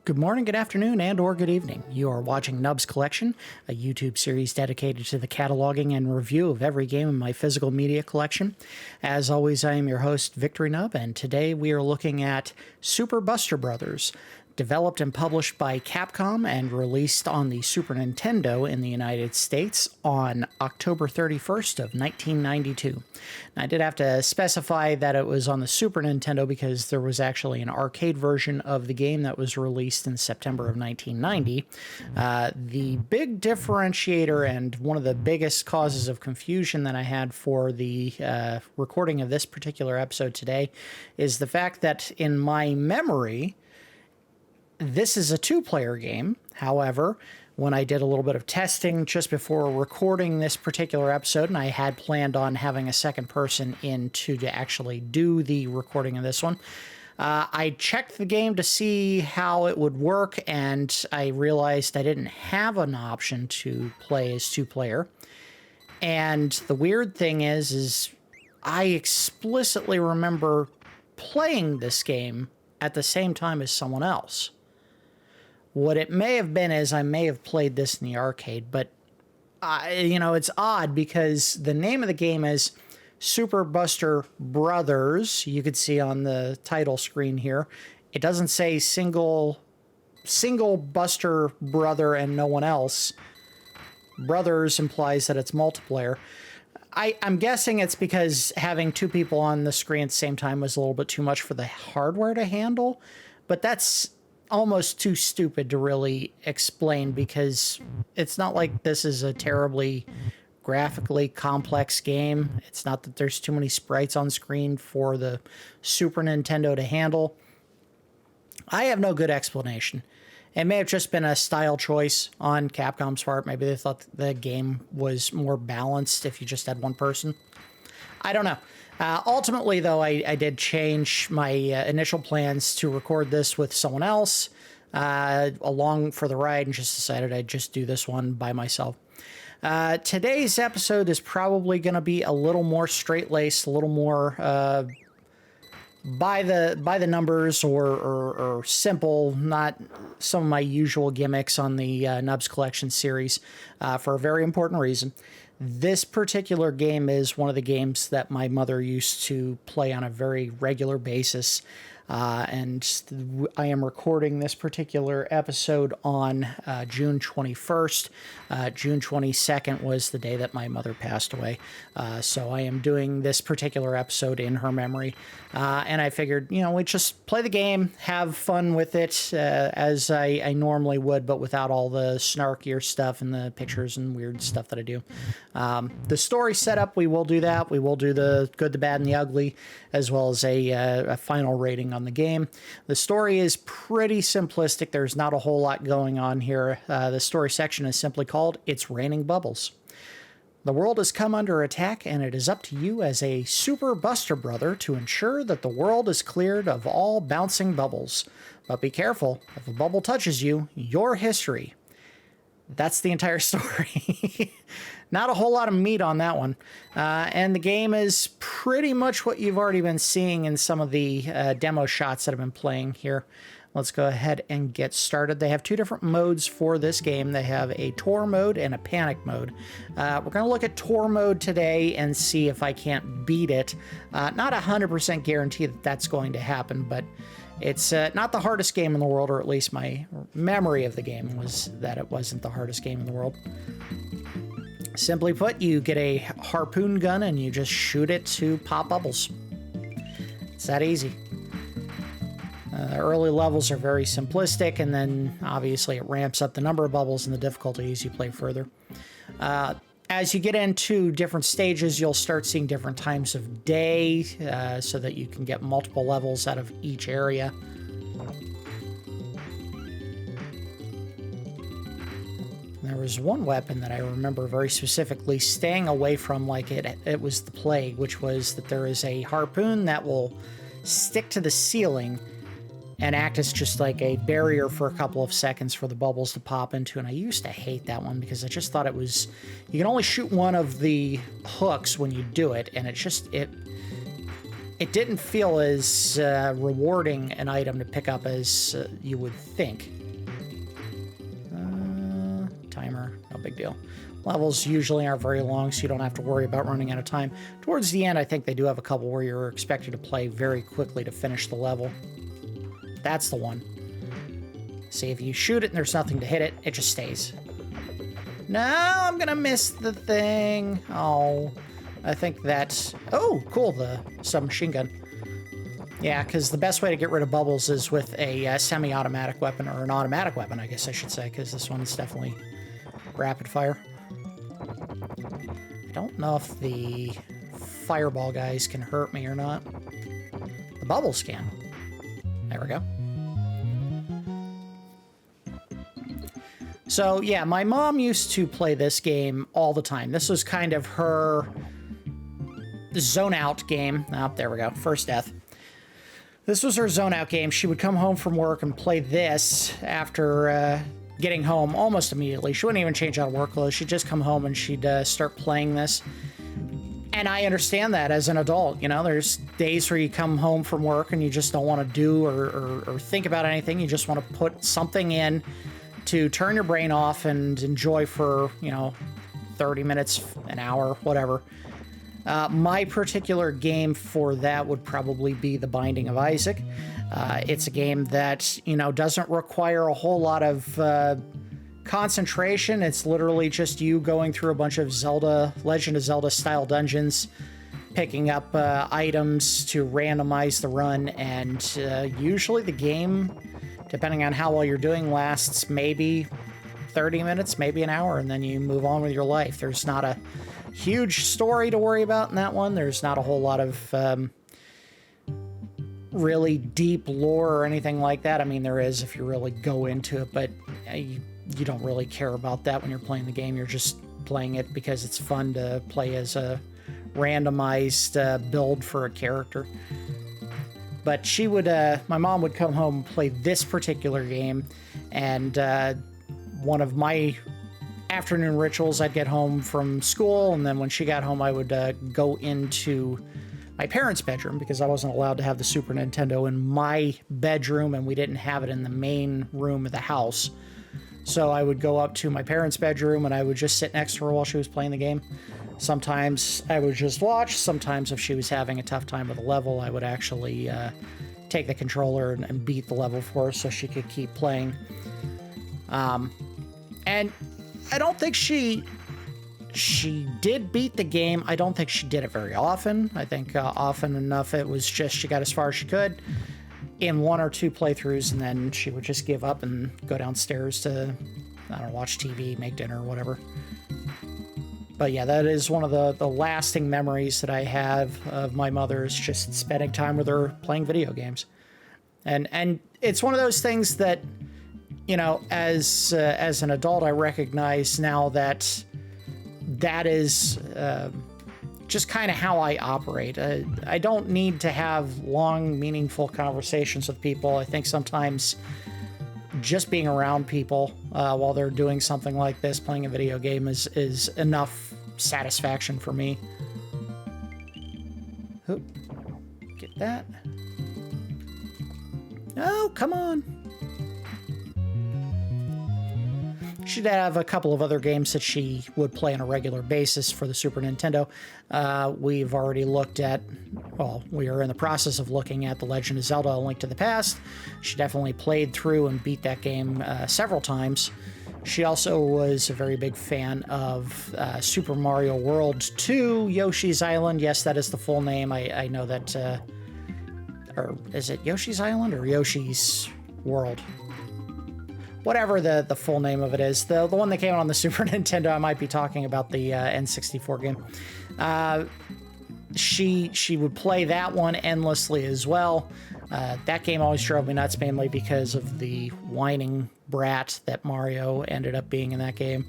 Good morning, good afternoon, and or good evening. You are watching Nub's Collection, a YouTube series dedicated to the cataloging and review of every game in my physical media collection. As always, I am your host, Victory Nub, and today we are looking at Super Buster Brothers, developed and published by Capcom and released on the Super Nintendo in the United States on October 31st of 1992. Now, I did have to specify that it was on the Super Nintendo because there was actually an arcade version of the game that was released in September of 1990. The big differentiator and one of the biggest causes of confusion that I had for the recording of this particular episode today is the fact that in my memory, this is a two-player game. However, when I did a little bit of testing just before recording this particular episode, and I had planned on having a second person in to actually do the recording of this one, I checked the game to see how it would work, and I realized I didn't have an option to play as two-player. And the weird thing is I explicitly remember playing this game at the same time as someone else. What it may have been is I may have played this in the arcade, but, it's odd because the name of the game is Super Buster Brothers. You could see on the title screen here. It doesn't say single Buster brother and no one else. Brothers implies that it's multiplayer. I'm guessing it's because having two people on the screen at the same time was a little bit too much for the hardware to handle, but that's almost too stupid to really explain because it's not like this is a terribly graphically complex game. It's not that there's too many sprites on screen for the Super Nintendo to handle. I have no good explanation. It may have just been a style choice on Capcom's part. Maybe they thought the game was more balanced if you just had one person. I don't know. Ultimately, though, I did change my initial plans to record this with someone else along for the ride and just decided I'd just do this one by myself. Today's episode is probably going to be a little more straight-laced, a little more by the numbers or simple, not some of my usual gimmicks on the Nubs Collection series for a very important reason. This particular game is one of the games that my mother used to play on a very regular basis, and I am recording this particular episode on June 21st. June 22nd was the day that my mother passed away, so I am doing this particular episode in her memory, and I figured, we just play the game, have fun with it, as I normally would, but without all the snarkier stuff and the pictures and weird stuff that I do. The story setup, we will do that. We will do the good, the bad, and the ugly, as well as a final rating on the game. The story is pretty simplistic. There's not a whole lot going on here. The story section is simply called It's Raining Bubbles. The world has come under attack, and it is up to you as a Super Buster Brother to ensure that the world is cleared of all bouncing bubbles. But be careful, if a bubble touches you, you're history. That's the entire story. Not a whole lot of meat on that one. And the game is pretty much what you've already been seeing in some of the demo shots that I've been playing here. Let's go ahead and get started. They have two different modes for this game. They have a tour mode and a panic mode. We're going to look at tour mode today and see if I can't beat it. Not 100% guarantee that that's going to happen, but it's not the hardest game in the world, or at least my memory of the game was that it wasn't the hardest game in the world. Simply put, you get a harpoon gun and you just shoot it to pop bubbles. It's that easy. Early levels are very simplistic, and then obviously it ramps up the number of bubbles and the difficulty as you play further. As you get into different stages, you'll start seeing different times of day so that you can get multiple levels out of each area. There was one weapon that I remember very specifically staying away from like it was the plague, which was that there is a harpoon that will stick to the ceiling and act as just like a barrier for a couple of seconds for the bubbles to pop into. And I used to hate that one because I just thought it was, you can only shoot one of the hooks when you do it, and it it didn't feel as rewarding an item to pick up as you would think. Timer, no big deal. Levels usually aren't very long, so you don't have to worry about running out of time. Towards the end, I think they do have a couple where you're expected to play very quickly to finish the level. That's the one. See, if you shoot it and there's nothing to hit it, it just stays. No, I'm gonna miss the thing. Oh, I think that's... Oh, cool, the submachine gun. Yeah, because the best way to get rid of bubbles is with a semi-automatic weapon, or an automatic weapon, I guess I should say, because this one is definitely rapid fire. I don't know if the fireball guys can hurt me or not. The bubbles can. There we go. So, yeah, my mom used to play this game all the time. This was kind of her zone out game. Oh, there we go. First death. This was her zone out game. She would come home from work and play this after getting home almost immediately. She wouldn't even change out of work clothes. She'd just come home and she'd start playing this. And I understand that as an adult. You know, there's days where you come home from work and you just don't want to do or think about anything. You just want to put something in to turn your brain off and enjoy for, you know, 30 minutes, an hour, whatever. My particular game for that would probably be The Binding of Isaac. It's a game that, you know, doesn't require a whole lot of concentration. It's literally just you going through a bunch of Legend of Zelda style dungeons, picking up items to randomize the run, and usually the game, depending on how well you're doing, lasts maybe 30 minutes, maybe an hour, and then you move on with your life. There's not a huge story to worry about in that one. There's not a whole lot of really deep lore or anything like that. I mean, there is if you really go into it, but you don't really care about that when you're playing the game. You're just playing it because it's fun to play as a randomized build for a character. But she would, my mom would come home and play this particular game, and one of my afternoon rituals, I'd get home from school, and then when she got home, I would go into my parents' bedroom, because I wasn't allowed to have the Super Nintendo in my bedroom, and we didn't have it in the main room of the house. So I would go up to my parents' bedroom, and I would just sit next to her while she was playing the game. Sometimes I would just watch. Sometimes if she was having a tough time with a level, I would actually take the controller and beat the level for her so she could keep playing. And I don't think she did beat the game. I don't think she did it very often. I think often enough it was just she got as far as she could in one or two playthroughs, and then she would just give up and go downstairs to, I don't know, watch TV, make dinner, whatever. But yeah, that is one of the lasting memories that I have of my mother, is just spending time with her playing video games. And it's one of those things that, you know, as an adult, I recognize now that that is just kind of how I operate. I don't need to have long, meaningful conversations with people. I think sometimes just being around people while they're doing something like this, playing a video game, is enough satisfaction for me. Oop. Get that. Oh, come on. She'd have a couple of other games that she would play on a regular basis for the Super Nintendo. We've already looked at, well, we are in the process of looking at The Legend of Zelda: A Link to the Past. She definitely played through and beat that game several times. She also was a very big fan of Super Mario World 2, Yoshi's Island. Yes, that is the full name. I know that, or is it Yoshi's Island or Yoshi's World? Whatever the full name of it is. The one that came out on the Super Nintendo, I might be talking about the N64 game. She would play that one endlessly as well. That game always drove me nuts, mainly because of the whining brat that Mario ended up being in that game.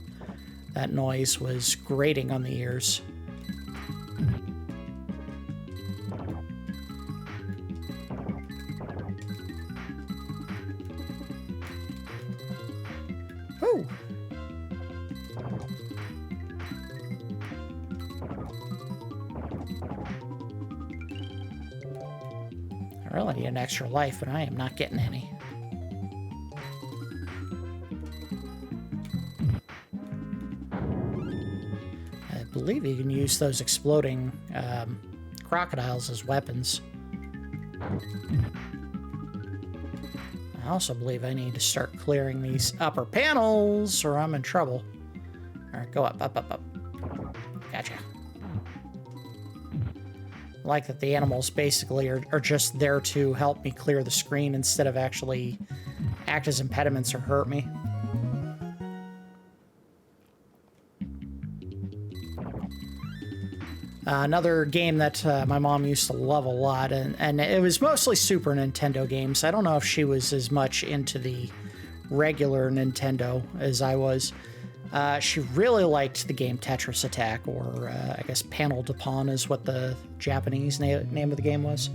That noise was grating on the ears. Ooh. I really need an extra life, but I am not getting any. I believe you can use those exploding crocodiles as weapons. I also believe I need to start clearing these upper panels or I'm in trouble. All right, go up, up, up, up. Gotcha. I like that the animals basically are just there to help me clear the screen instead of actually act as impediments or hurt me. Another game that my mom used to love a lot, and it was mostly Super Nintendo games. I don't know if she was as much into the regular Nintendo as I was. She really liked the game Tetris Attack, or I guess Panel de Pon is what the Japanese name of the game was.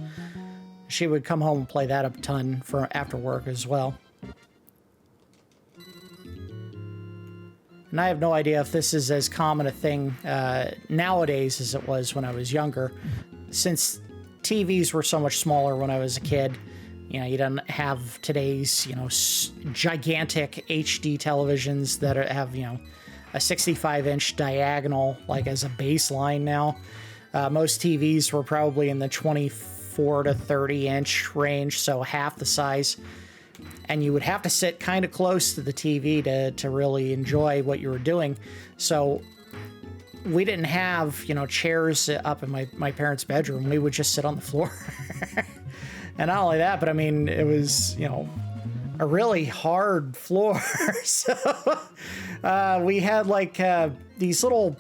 She would come home and play that a ton for after work as well. And I have no idea if this is as common a thing nowadays as it was when I was younger. Since TVs were so much smaller when I was a kid, you know, you don't have today's, you know, gigantic HD televisions that have, you know, a 65-inch diagonal, like as a baseline now. Most TVs were probably in the 24 to 30-inch range, so half the size. And you would have to sit kind of close to the TV to really enjoy what you were doing. So we didn't have, you know, chairs up in my parents' bedroom. We would just sit on the floor. And not only that, but I mean, it was, you know, a really hard floor. So we had like these little,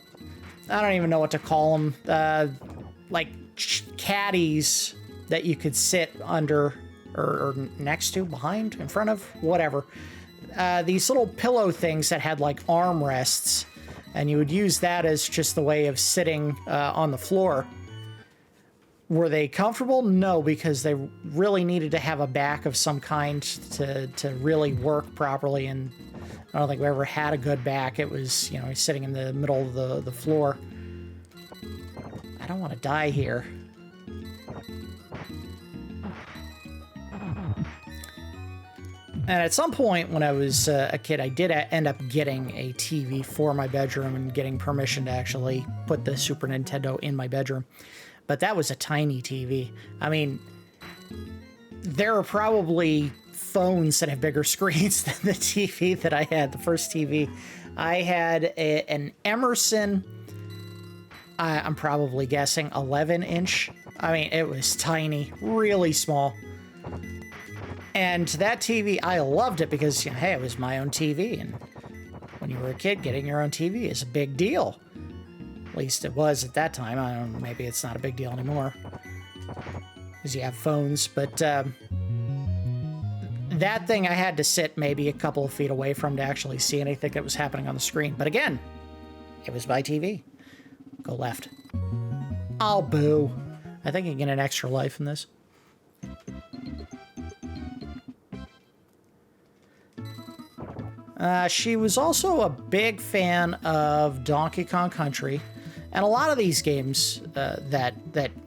I don't even know what to call them, like caddies that you could sit under or next to, behind, in front of, whatever. These little pillow things that had like armrests, and you would use that as just the way of sitting on the floor. Were they comfortable? No, because they really needed to have a back of some kind to really work properly, and I don't think we ever had a good back. It was, you know, sitting in the middle of the floor. I don't want to die here. And at some point when I was a kid, I did end up getting a TV for my bedroom and getting permission to actually put the Super Nintendo in my bedroom. But that was a tiny TV. I mean, there are probably phones that have bigger screens than the TV that I had, the first TV. I had an Emerson, I'm probably guessing 11-inch. I mean, it was tiny, really small. And that TV, I loved it because, you know, hey, it was my own TV. And when you were a kid, getting your own TV is a big deal. At least it was at that time. I don't know, maybe it's not a big deal anymore because you have phones. But that thing I had to sit maybe a couple of feet away from to actually see anything that was happening on the screen. But again, it was my TV. Go left. Oh, boo. I think you can get an extra life in this. She was also a big fan of Donkey Kong Country, and a lot of these games that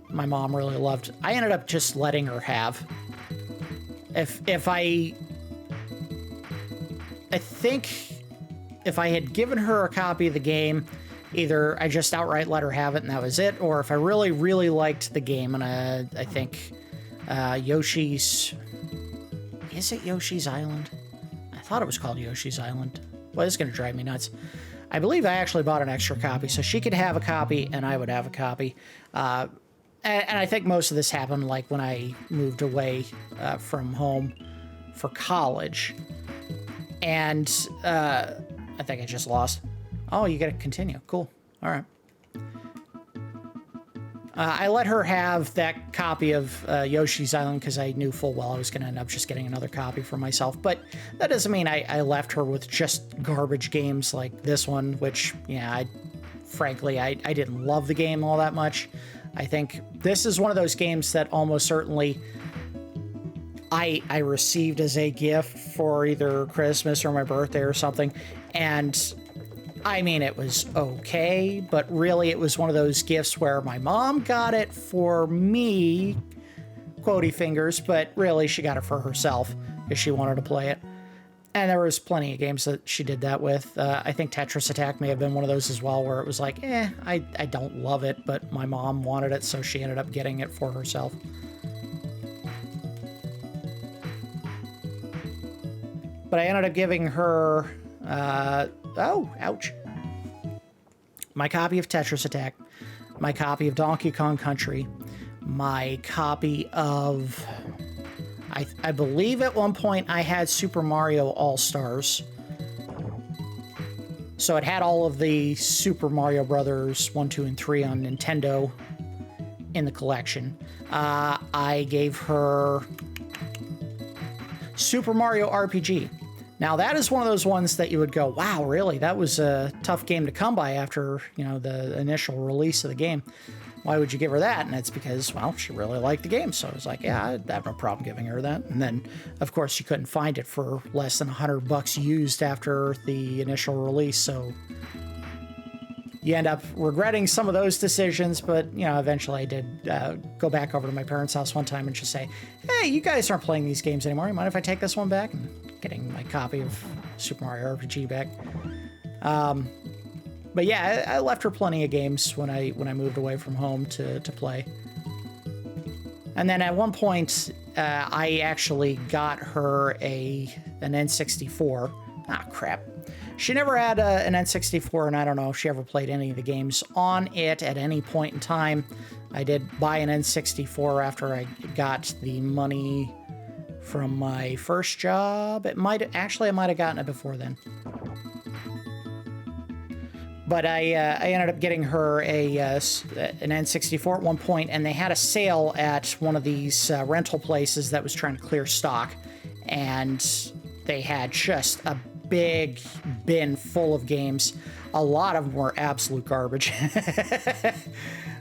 my mom really loved, I ended up just letting her have. I think if I had given her a copy of the game, either I just outright let her have it and that was it, or if I really, really liked the game, and I think Yoshi's... Is it Yoshi's Island? I thought it was called Yoshi's Island. Well, this is going to drive me nuts. I believe I actually bought an extra copy, so she could have a copy and I would have a copy. And I think most of this happened like when I moved away from home for college. And I think I just lost. Oh, you got to continue. Cool. All right. I let her have that copy of Yoshi's Island because I knew full well I was going to end up just getting another copy for myself. But that doesn't mean I left her with just garbage games like this one, which, yeah, frankly, I didn't love the game all that much. I think this is one of those games that almost certainly I received as a gift for either Christmas or my birthday or something. And I mean, it was okay, but really it was one of those gifts where my mom got it for me quotey fingers, but really she got it for herself if she wanted to play it. And there was plenty of games that she did that with. I think Tetris Attack may have been one of those as well, where it was like, I don't love it, but my mom wanted it, so she ended up getting it for herself. But I ended up giving her, oh, ouch. My copy of Tetris Attack, my copy of Donkey Kong Country, my copy of, I believe at one point I had Super Mario All-Stars. So it had all of the Super Mario Brothers 1, 2, and 3 on Nintendo in the collection. I gave her Super Mario RPG. Now, that is one of those ones that you would go, wow, really? That was a tough game to come by after, you know, the initial release of the game. Why would you give her that? And it's because, well, she really liked the game. So I was like, yeah, I'd have no problem giving her that. And then, of course, she couldn't find it for less than $100 used after the initial release. So you end up regretting some of those decisions. But, you know, eventually I did go back over to my parents' house one time and just say, hey, you guys aren't playing these games anymore. You mind if I take this one back? And getting my copy of Super Mario RPG back. But yeah, I left her plenty of games when I moved away from home to play. And then at one point, I actually got her an N64. Ah, crap. She never had an N64, and I don't know if she ever played any of the games on it at any point in time. I did buy an N64 after I got the money from my first job. I might have gotten it before then. But I ended up getting her an N64 at one point, and they had a sale at one of these rental places that was trying to clear stock, and they had just a big bin full of games. A lot of them were absolute garbage.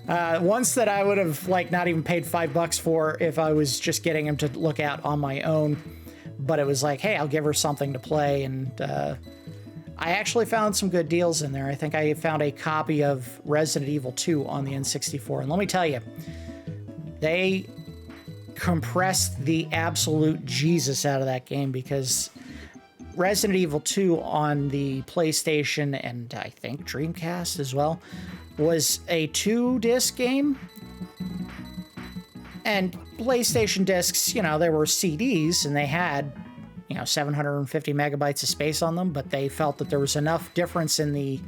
Ones that I would have not even paid $5 for if I was just getting them to look at on my own. But it was like, hey, I'll give her something to play, and I actually found some good deals in there. I think I found a copy of Resident Evil 2 on the N64. And let me tell you, they compressed the absolute Jesus out of that game, because Resident Evil 2 on the PlayStation and I think Dreamcast as well was a 2-disc game. And PlayStation discs, you know, there were CDs and they had 750 megabytes of space on them, but they felt that there was enough difference in the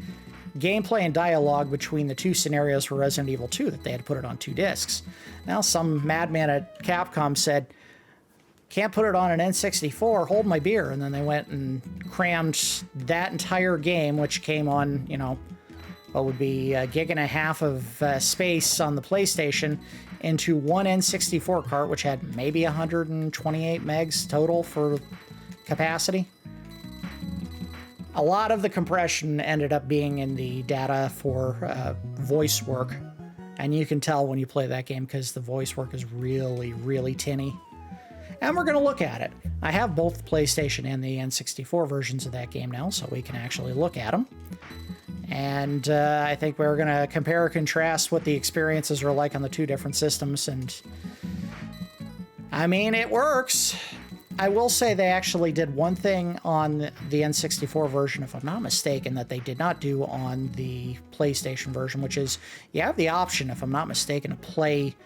gameplay and dialogue between the two scenarios for Resident Evil 2 that they had to put it on 2 discs. Now, some madman at Capcom said, can't put it on an N64, hold my beer. And then they went and crammed that entire game, which came on, what would be a gig and a half of space on the PlayStation, into one N64 cart, which had maybe 128 megs total for capacity. A lot of the compression ended up being in the data for voice work, and you can tell when you play that game because the voice work is really, really tinny. And we're going to look at it. I have both the PlayStation and the N64 versions of that game now, so we can actually look at them. And I think we're going to compare and contrast what the experiences are like on the two different systems. And I mean, it works. I will say they actually did one thing on the N64 version, if I'm not mistaken, that they did not do on the PlayStation version, which is you have the option, if I'm not mistaken, to play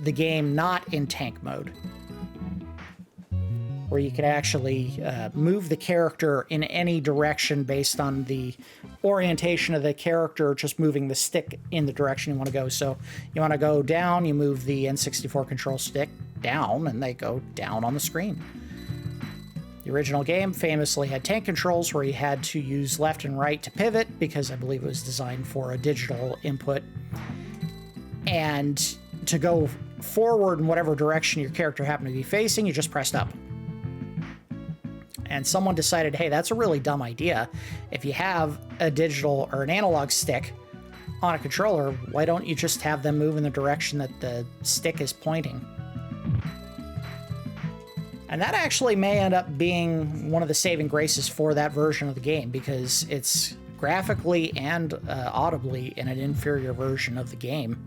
the game not in tank mode, where you can actually move the character in any direction based on the orientation of the character, just moving the stick in the direction you want to go. So you want to go down, you move the N64 control stick down, and they go down on the screen. The original game famously had tank controls where you had to use left and right to pivot, because I believe it was designed for a digital input. And to go forward in whatever direction your character happened to be facing, you just pressed up. And someone decided, hey, that's a really dumb idea. If you have a digital or an analog stick on a controller, why don't you just have them move in the direction that the stick is pointing? And that actually may end up being one of the saving graces for that version of the game, because it's graphically and audibly in an inferior version of the game,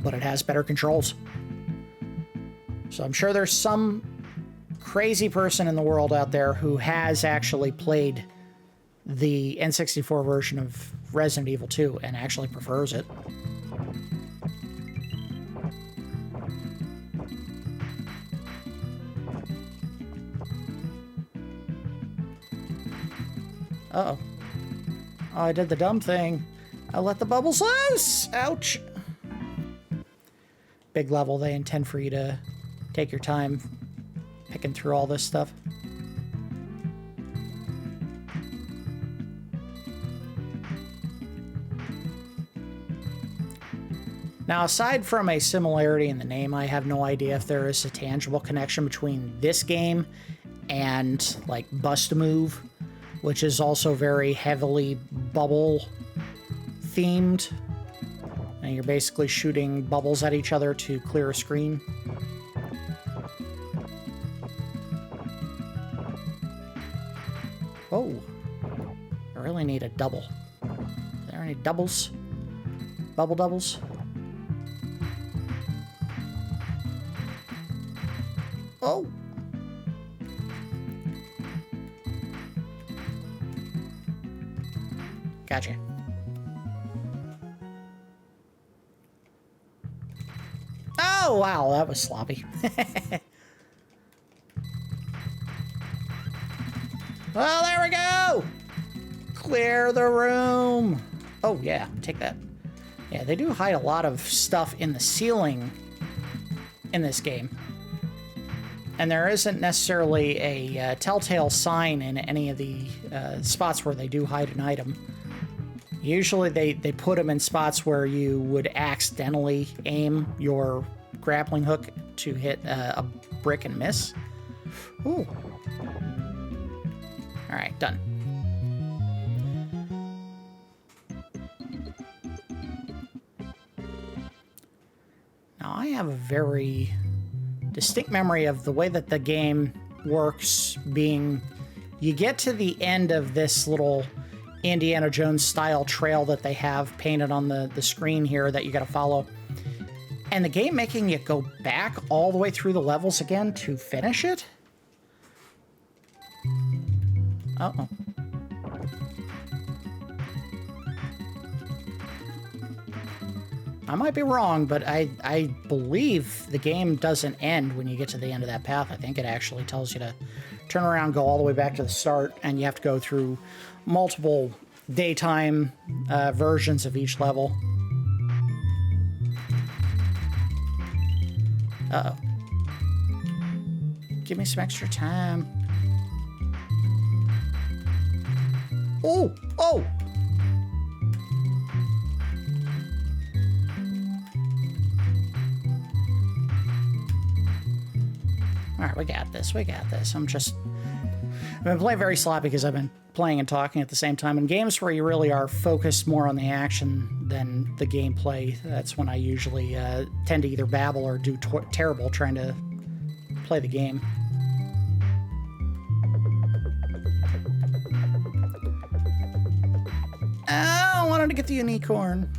but it has better controls. So I'm sure there's some crazy person in the world out there who has actually played the N64 version of Resident Evil 2 and actually prefers it. Uh-oh. Oh, I did the dumb thing. I let the bubbles loose! Ouch! Big level, they intend for you to take your time picking through all this stuff. Now, aside from a similarity in the name, I have no idea if there is a tangible connection between this game and, like, Bust-A-Move, which is also very heavily bubble-themed. And you're basically shooting bubbles at each other to clear a screen. Oh, I really need a double. Are there any doubles? Bubble doubles? Oh! Gotcha. Oh, wow, that was sloppy. Well, there we go! Clear the room! Oh, yeah, take that. Yeah, they do hide a lot of stuff in the ceiling in this game. And there isn't necessarily a telltale sign in any of the spots where they do hide an item. Usually they put them in spots where you would accidentally aim your grappling hook to hit a brick and miss. Ooh. All right, done. Now I have a very distinct memory of the way that the game works, being you get to the end of this little Indiana Jones style trail that they have painted on the screen here that you got to follow, and the game making you go back all the way through the levels again to finish it. Uh-oh. I might be wrong, but I believe the game doesn't end when you get to the end of that path. I think it actually tells you to turn around, go all the way back to the start, and you have to go through multiple daytime versions of each level. Uh-oh. Give me some extra time. Oh! Oh! Alright, we got this. We got this. I've been playing very sloppy because I've been playing and talking at the same time. In games where you really are focused more on the action than the gameplay, that's when I usually tend to either babble or do terrible trying to play the game. Oh, I wanted to get the unicorn.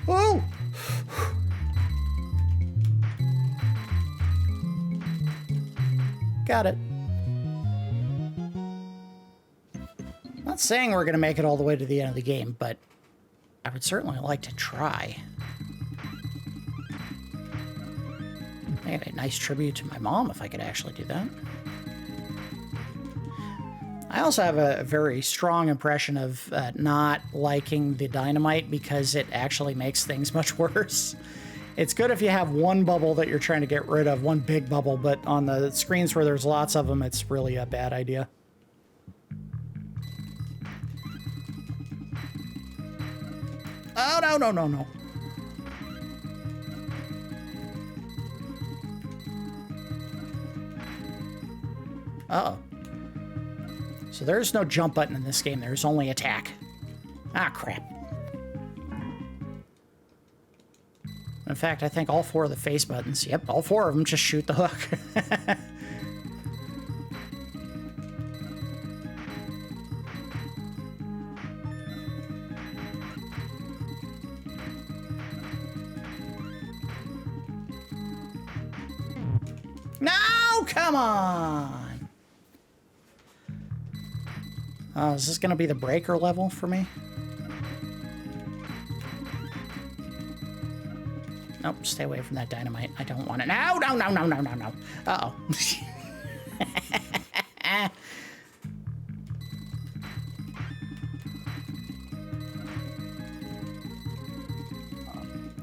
Oh! Got it. I'm not saying we're going to make it all the way to the end of the game, but I would certainly like to try. Maybe a nice tribute to my mom if I could actually do that. I also have a very strong impression of not liking the dynamite because it actually makes things much worse. It's good if you have one bubble that you're trying to get rid of, one big bubble, but on the screens where there's lots of them, it's really a bad idea. Oh, no, no, no, no. Uh-oh. So there's no jump button in this game. There's only attack. Ah, crap. In fact, I think all four of the face buttons, yep, all four of them just shoot the hook. No, come on. Oh, is this going to be the breaker level for me? Nope, stay away from that dynamite. I don't want it. No, no, no, no, no, no, no. Uh-oh.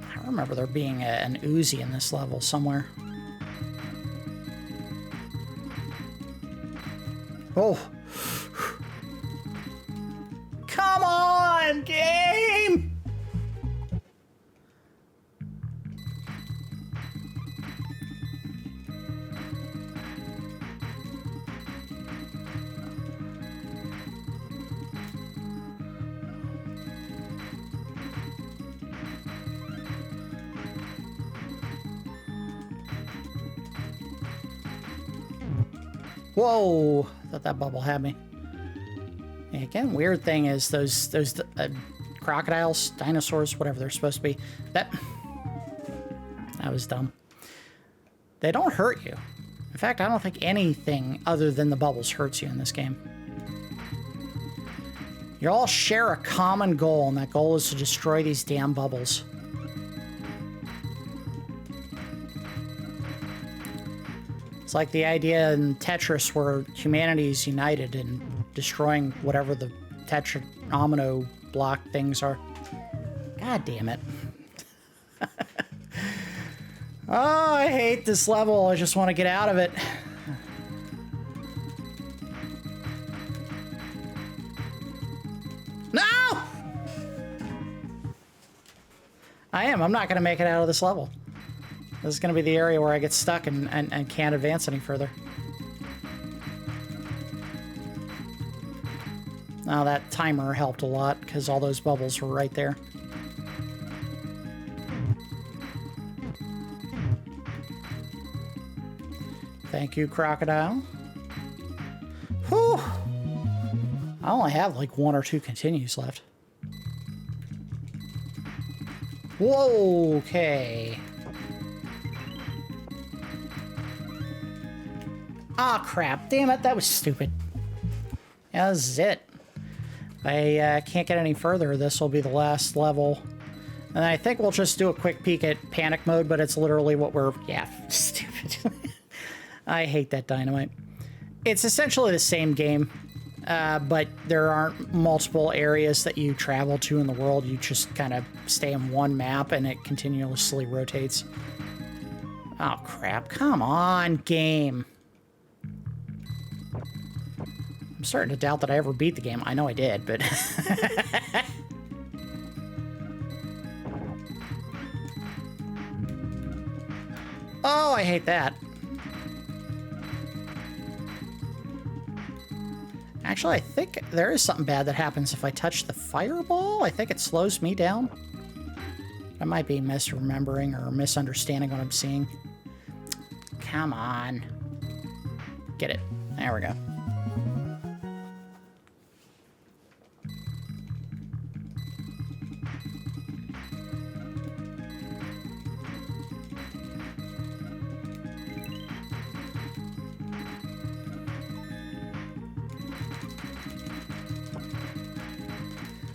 I remember there being an Uzi in this level somewhere. Oh. Come on, game! Whoa! Thought that bubble had me. And again, weird thing is those crocodiles, dinosaurs, whatever they're supposed to be. That was dumb. They don't hurt you. In fact, I don't think anything other than the bubbles hurts you in this game. You all share a common goal, and that goal is to destroy these damn bubbles. It's like the idea in Tetris where humanity is united in destroying whatever the tetraomino block things are. God damn it. Oh, I hate this level. I just want to get out of it. No! I'm not going to make it out of this level. This is going to be the area where I get stuck and can't advance any further. Now that timer helped a lot because all those bubbles were right there. Thank you, crocodile. Whew! I only have like 1 or 2 continues left. Whoa, okay. Ah, crap. Damn it, that was stupid. Yeah, this is it. I can't get any further. This will be the last level. And I think we'll just do a quick peek at panic mode, but it's literally what we're... Yeah, stupid. I hate that dynamite. It's essentially the same game, but there aren't multiple areas that you travel to in the world. You just kind of stay on one map, and it continuously rotates. Oh, crap. Come on, game. I'm starting to doubt that I ever beat the game. I know I did, but... Oh, I hate that. Actually, I think there is something bad that happens if I touch the fireball. I think it slows me down. I might be misremembering or misunderstanding what I'm seeing. Come on. Get it. There we go.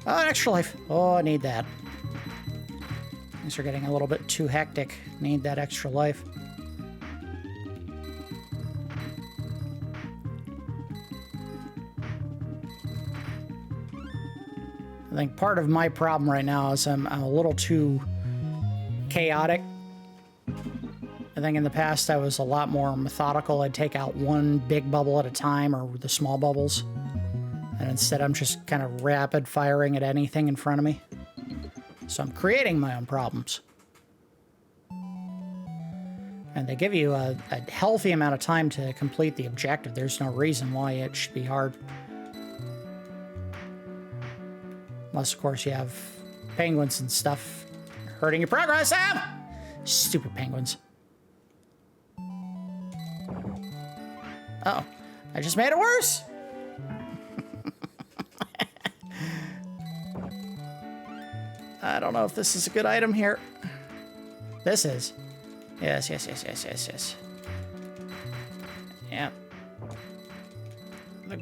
Oh, an extra life. Oh, I need that. Things are getting a little bit too hectic. Need that extra life. I think part of my problem right now is I'm a little too chaotic. I think in the past I was a lot more methodical. I'd take out one big bubble at a time, or the small bubbles. And instead I'm just kind of rapid firing at anything in front of me. So I'm creating my own problems. And they give you a healthy amount of time to complete the objective. There's no reason why it should be hard. Unless, of course, you have penguins and stuff hurting your progress. Ah! Stupid penguins. Uh-oh. I just made it worse. I don't know if this is a good item here. This is. Yes, yes, yes, yes, yes, yes.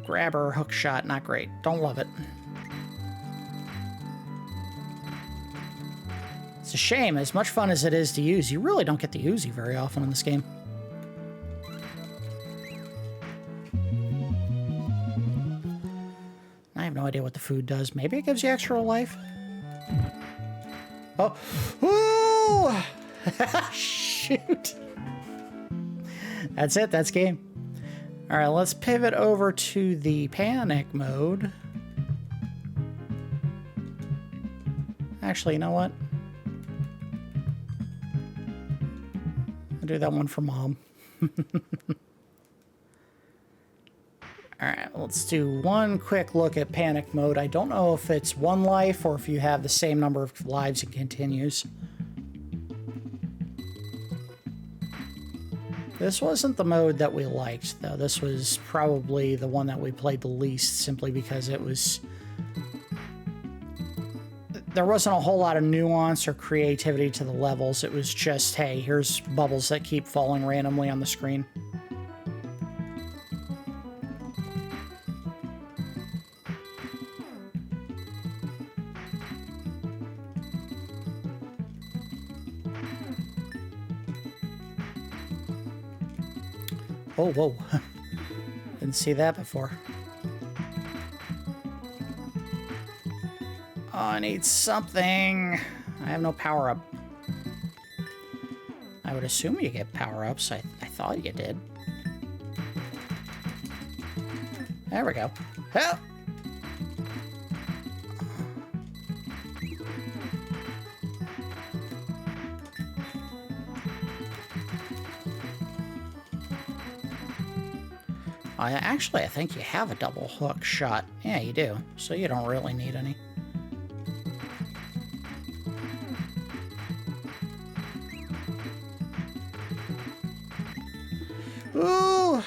grabber hook shot, not great. Don't love it. It's a shame. As much fun as it is to use, you really don't get to use you very often in this game. I have no idea what the food does. Maybe it gives you extra life? Oh. Ooh! Shoot. That's it. That's game. All right, let's pivot over to the panic mode. Actually, you know what? I'll do that one for Mom. All right, let's do one quick look at panic mode. I don't know if it's one life or if you have the same number of lives and continues. This wasn't the mode that we liked, though. This was probably the one that we played the least, simply because it was... There wasn't a whole lot of nuance or creativity to the levels. It was just, hey, here's bubbles that keep falling randomly on the screen. Oh, whoa. Didn't see that before. Oh, I need something. I have no power-up. I would assume you get power-ups. I thought you did. There we go. Help! Actually, I think you have a double hook shot. Yeah, you do. So you don't really need any. Ooh!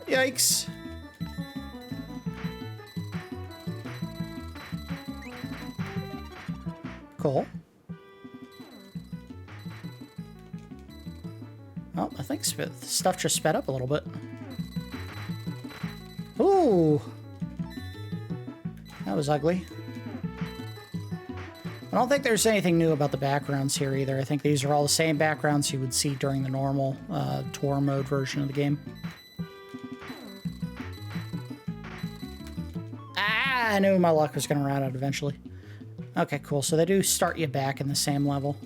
Yikes! Cool. Oh, I think stuff just sped up a little bit. Ooh! That was ugly. I don't think there's anything new about the backgrounds here either. I think these are all the same backgrounds you would see during the normal tour mode version of the game. Ah! I knew my luck was going to run out eventually. Okay, cool. So they do start you back in the same level.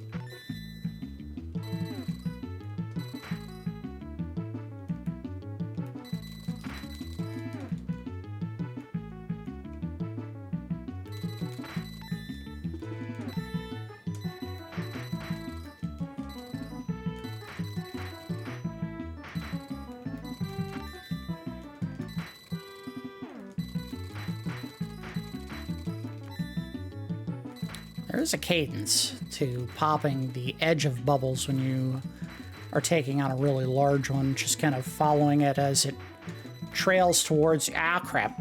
There is a cadence to popping the edge of bubbles when you are taking on a really large one, just kind of following it as it trails towards you. Ah, crap.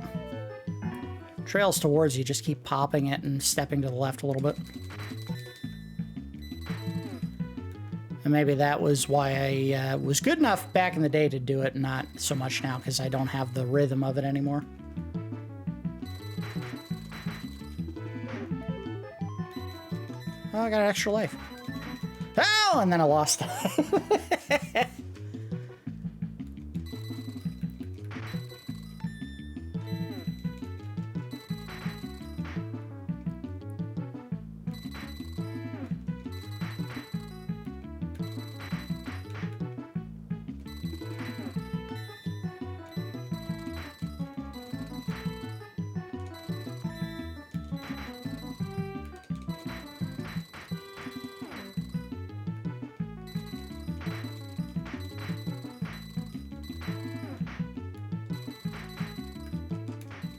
Trails towards you, just keep popping it and stepping to the left a little bit. And maybe that was why I was good enough back in the day to do it, not so much now, because I don't have the rhythm of it anymore. Oh, I got an extra life. Oh, and then I lost.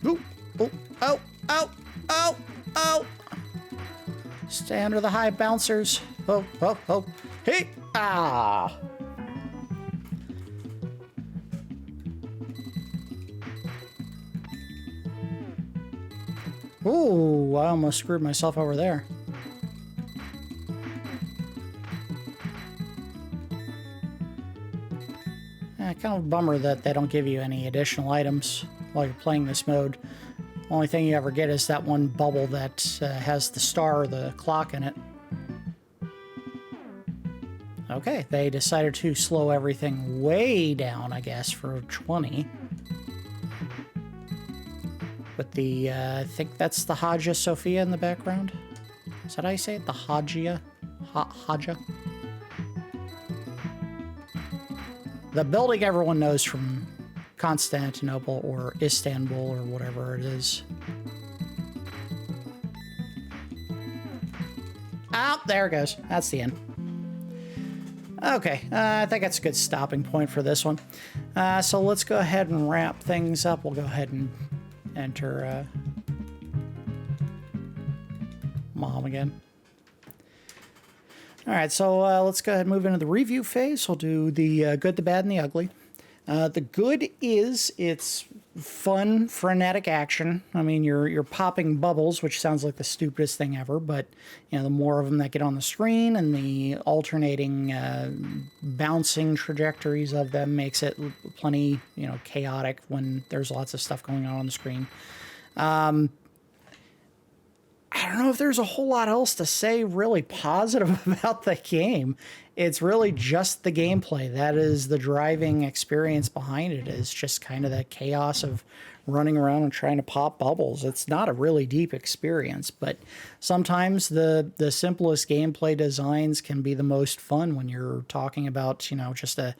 Ooh, oh, oh, oh, oh, oh. Stay under the high bouncers. Oh, oh, oh. Hey! Ah! Ooh, I almost screwed myself over there. Kind of a bummer that they don't give you any additional items while you're playing this mode. Only thing you ever get is that one bubble that has the star or the clock in it. Okay, they decided to slow everything way down, I guess, for 20. With the, I think that's the Hagia Sophia in the background. Is that how you say it? The Hagia? Hagia? The building everyone knows from Constantinople or Istanbul or whatever it is. Oh, there it goes. That's the end. Okay, I think that's a good stopping point for this one. So let's go ahead and wrap things up. We'll go ahead and enter Mom again. All right, so let's go ahead and move into the review phase. We'll do the good, the bad, and the ugly. The good is it's fun, frenetic action. I mean, you're popping bubbles, which sounds like the stupidest thing ever, but you know, the more of them that get on the screen and the alternating bouncing trajectories of them makes it plenty, you know, chaotic when there's lots of stuff going on the screen. I don't know if there's a whole lot else to say really positive about the game. It's really just the gameplay. That is the driving experience behind it, is just kind of that chaos of running around and trying to pop bubbles. It's not a really deep experience, but sometimes the simplest gameplay designs can be the most fun when you're talking about, you know, just a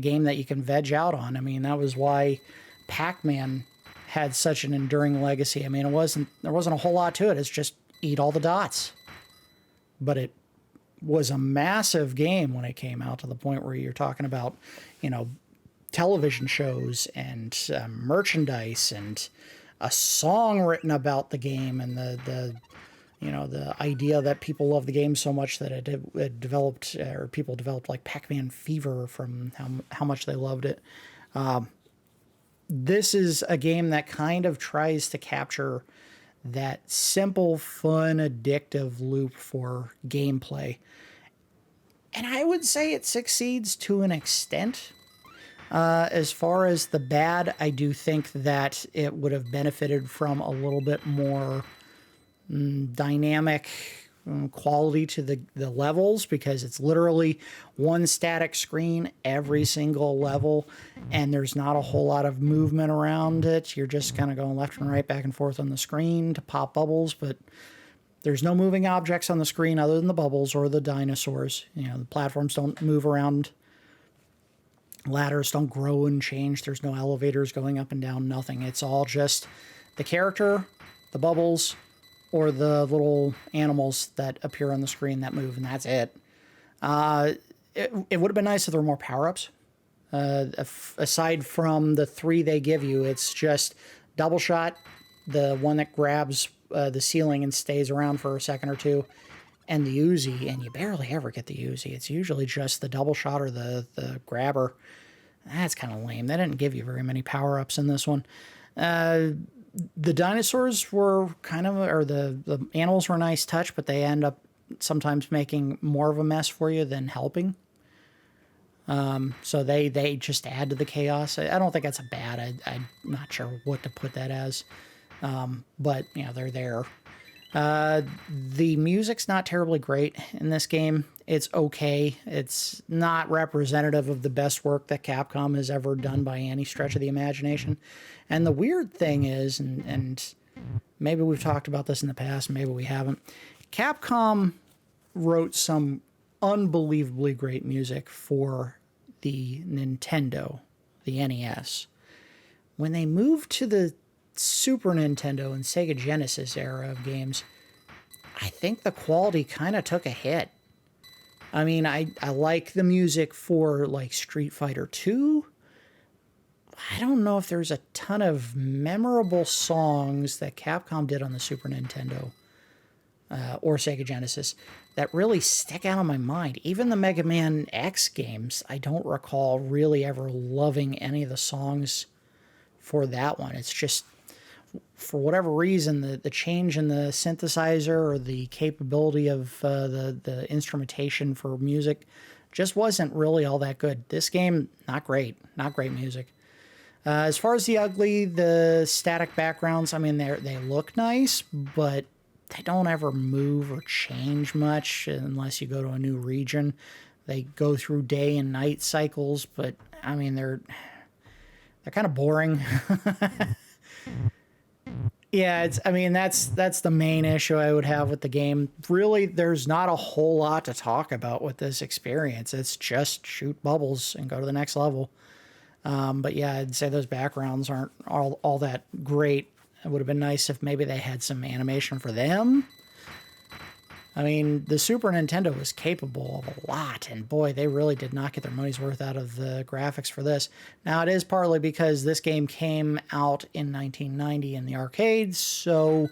game that you can veg out on. I mean, that was why Pac-Man had such an enduring legacy. I mean, there wasn't a whole lot to it. It's just eat all the dots. But it was a massive game when it came out, to the point where you're talking about, you know, television shows and merchandise and a song written about the game, and the you know, the idea that people love the game so much that it developed, or people developed like Pac-Man fever from how much they loved it. This is a game that kind of tries to capture that simple, fun, addictive loop for gameplay. And I would say it succeeds to an extent. As far as the bad, I do think that it would have benefited from a little bit more dynamic quality to the levels, because it's literally one static screen every single level, and there's not a whole lot of movement around it. You're just kind of going left and right, back and forth on the screen to pop bubbles, but there's no moving objects on the screen other than the bubbles or the dinosaurs. You know, the platforms don't move around, ladders don't grow and change, there's no elevators going up and down, nothing. It's all just the character, the bubbles, or the little animals that appear on the screen that move, and that's it. It would have been nice if there were more power-ups. Aside from the 3 they give you, it's just double shot, the one that grabs the ceiling and stays around for a second or two, and the Uzi, and you barely ever get the Uzi. It's usually just the double shot or the grabber. That's kind of lame. They didn't give you very many power-ups in this one. The dinosaurs were kind of, or the animals were a nice touch, but they end up sometimes making more of a mess for you than helping. So they just add to the chaos. I don't think that's a bad. I'm not sure what to put that as. But, you know, they're there. The music's not terribly great in this game. It's okay. It's not representative of the best work that Capcom has ever done by any stretch of the imagination. And the weird thing is, and maybe we've talked about this in the past, maybe we haven't, Capcom wrote some unbelievably great music for the Nintendo, the NES. When they moved to the Super Nintendo and Sega Genesis era of games, I think the quality kind of took a hit. I mean, I like the music for, like, Street Fighter 2. I don't know if there's a ton of memorable songs that Capcom did on the Super Nintendo or Sega Genesis that really stick out in my mind. Even the Mega Man X games, I don't recall really ever loving any of the songs for that one. It's just, for whatever reason, the change in the synthesizer or the capability of the instrumentation for music just wasn't really all that good. This game, not great. Not great music. As far as the ugly, the static backgrounds, I mean, they look nice, but they don't ever move or change much unless you go to a new region. They go through day and night cycles, but I mean, they're kind of boring. Yeah, I mean, that's the main issue I would have with the game. Really, there's not a whole lot to talk about with this experience. It's just shoot bubbles and go to the next level. But yeah, I'd say those backgrounds aren't all that great. It would have been nice if maybe they had some animation for them. I mean, the Super Nintendo was capable of a lot, and boy, they really did not get their money's worth out of the graphics for this. Now, it is partly because this game came out in 1990 in the arcades, so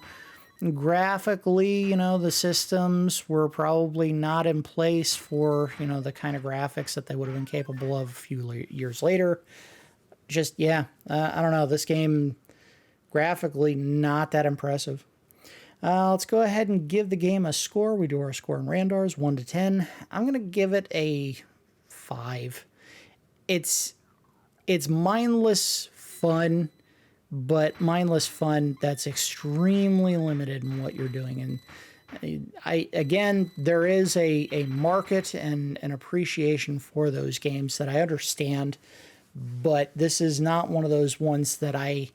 graphically, the systems were probably not in place for, the kind of graphics that they would have been capable of a few years later. Just, yeah, I don't know. This game, graphically, not that impressive. Let's go ahead and give the game a score. We do our score in Randars, 1 to 10. I'm going to give it a 5. It's mindless fun, but mindless fun that's extremely limited in what you're doing. And again, there is a market and an appreciation for those games that I understand, but this is not one of those ones that I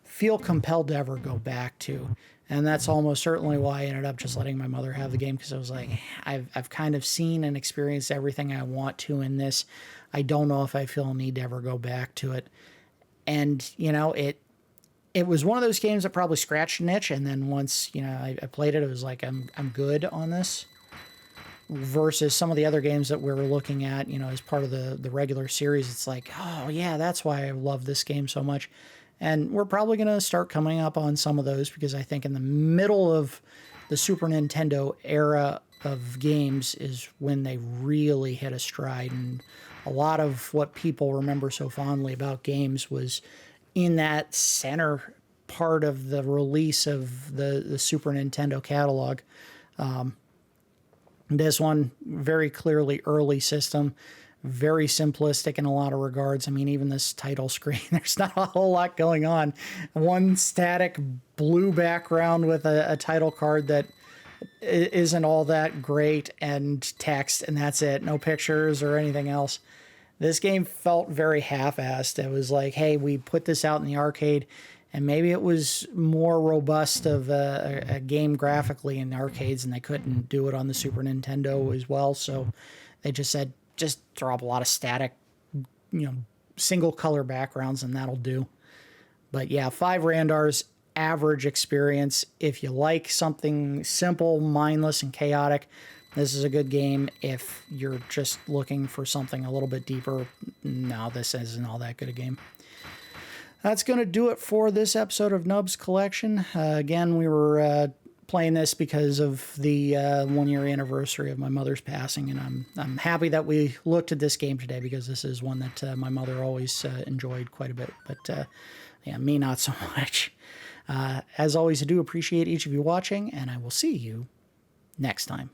feel compelled to ever go back to. And that's almost certainly why I ended up just letting my mother have the game, because I was like, I've kind of seen and experienced everything I want to in this. I don't know if I feel a need to ever go back to it. And, it was one of those games that probably scratched an itch, and then once, I played it, it was like, I'm good on this. Versus some of the other games that we were looking at, as part of the regular series, it's like, oh yeah, that's why I love this game so much. And we're probably going to start coming up on some of those, because I think in the middle of the Super Nintendo era of games is when they really hit a stride. And a lot of what people remember so fondly about games was in that center part of the release of the Super Nintendo catalog. This one, very clearly early system. Very simplistic in a lot of regards. I mean, even this title screen, there's not a whole lot going on. One static blue background with a title card that isn't all that great, and text, and that's it. No pictures or anything else. This game felt very half-assed. It was like, hey, we put this out in the arcade, and maybe it was more robust of a game graphically in the arcades, and they couldn't do it on the Super Nintendo as well, so they just said, just throw up a lot of static, single color backgrounds, and that'll do. But yeah, 5 Randars, average experience. If you like something simple, mindless, and chaotic, this is a good game. If you're just looking for something a little bit deeper, no, this isn't all that good a game. That's going to do it for this episode of Nubs Collection. Again, we were playing this because of the 1-year anniversary of my mother's passing, and I'm happy that we looked at this game today, because this is one that my mother always enjoyed quite a bit, but yeah, me not so much. As always, I do appreciate each of you watching, and I will see you next time.